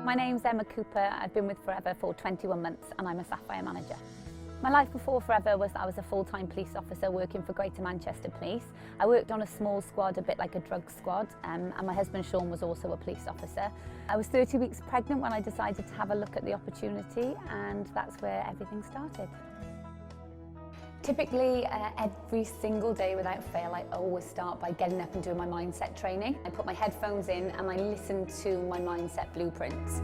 My name's Emma Cooper. I've been with Forever for 21 months and I'm a Sapphire manager. My life before Forever was that I was a full-time police officer working for Greater Manchester Police. I worked on a small squad, a bit like a drug squad, and my husband Sean was also a police officer. I was 30 weeks pregnant when I decided to have a look at the opportunity, and that's where everything started. Typically, every single day without fail, I always start by getting up and doing my mindset training. I put my headphones in and I listen to my mindset blueprints.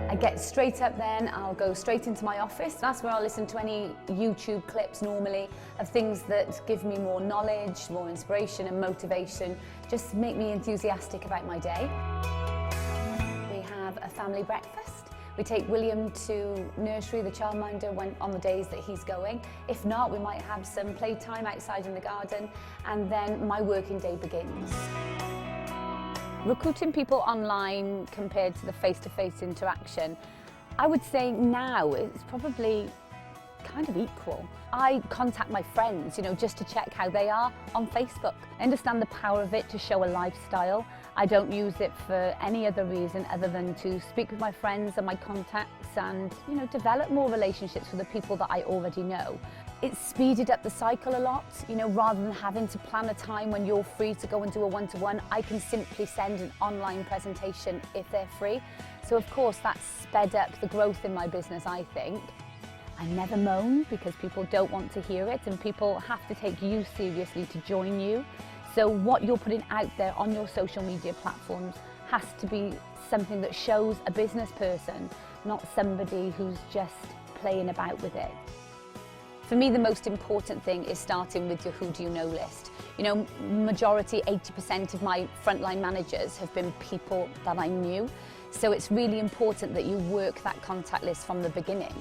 I get straight up then, I'll go straight into my office. That's where I'll listen to any YouTube clips normally of things that give me more knowledge, more inspiration and motivation, just make me enthusiastic about my day. We have a family breakfast. We take William to nursery, the childminder, on the days that he's going. If not, we might have some playtime outside in the garden, and then my working day begins. Recruiting people online compared to the face-to-face interaction, I would say now it's probably kind of equal. I contact my friends, just to check how they are on Facebook. I understand the power of it to show a lifestyle. I don't use it for any other reason other than to speak with my friends and my contacts and, develop more relationships with the people that I already know. It's speeded up the cycle a lot, rather than having to plan a time when you're free to go and do a one-to-one, I can simply send an online presentation if they're free. So of course that's sped up the growth in my business, I think. I never moan because people don't want to hear it and people have to take you seriously to join you. So what you're putting out there on your social media platforms has to be something that shows a business person, not somebody who's just playing about with it. For me, the most important thing is starting with your who do you know list. Majority, 80% of my frontline managers have been people that I knew. So it's really important that you work that contact list from the beginning.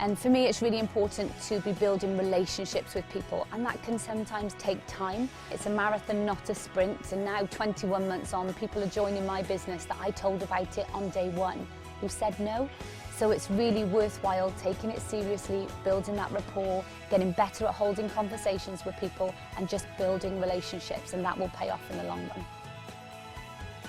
And for me, it's really important to be building relationships with people, and that can sometimes take time. It's a marathon, not a sprint, and now 21 months on, people are joining my business that I told about it on day one, who said no. So it's really worthwhile taking it seriously, building that rapport, getting better at holding conversations with people, and just building relationships, and that will pay off in the long run.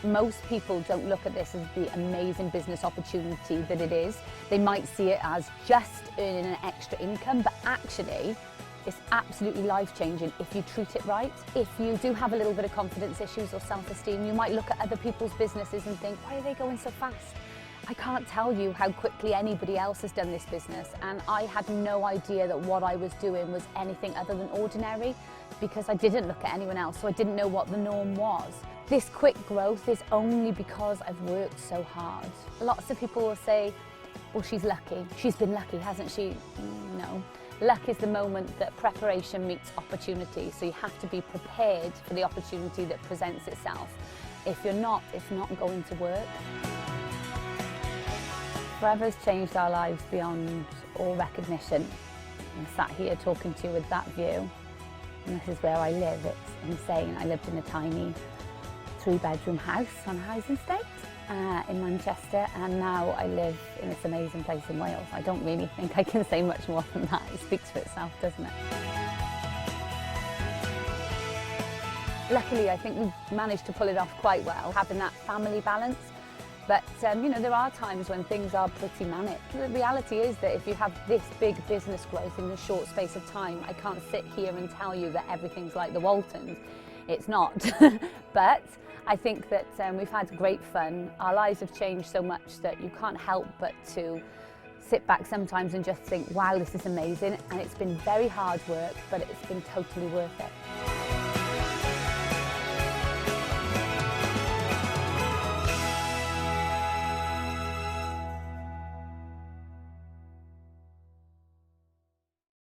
Most people don't look at this as the amazing business opportunity that it is. They might see it as just earning an extra income, but actually it's absolutely life-changing if you treat it right. If you do have a little bit of confidence issues or self-esteem, you might look at other people's businesses and think, why are they going so fast? I can't tell you how quickly anybody else has done this business, and I had no idea that what I was doing was anything other than ordinary because I didn't look at anyone else, so I didn't know what the norm was. This quick growth is only because I've worked so hard. Lots of people will say, well, she's lucky. She's been lucky, hasn't she? No. Luck is the moment that preparation meets opportunity, so you have to be prepared for the opportunity that presents itself. If you're not, it's not going to work. Forever's changed our lives beyond all recognition. I'm sat here talking to you with that view, and this is where I live. It's insane. I lived in a tiny 3-bedroom house on a housing estate in Manchester, and now I live in this amazing place in Wales. I don't really think I can say much more than that. It speaks for itself, doesn't it? Luckily, I think we've managed to pull it off quite well, having that family balance. But there are times when things are pretty manic. The reality is that if you have this big business growth in a short space of time, I can't sit here and tell you that everything's like the Waltons. It's not. But I think that we've had great fun. Our lives have changed so much that you can't help but to sit back sometimes and just think, wow, this is amazing. And it's been very hard work, but it's been totally worth it.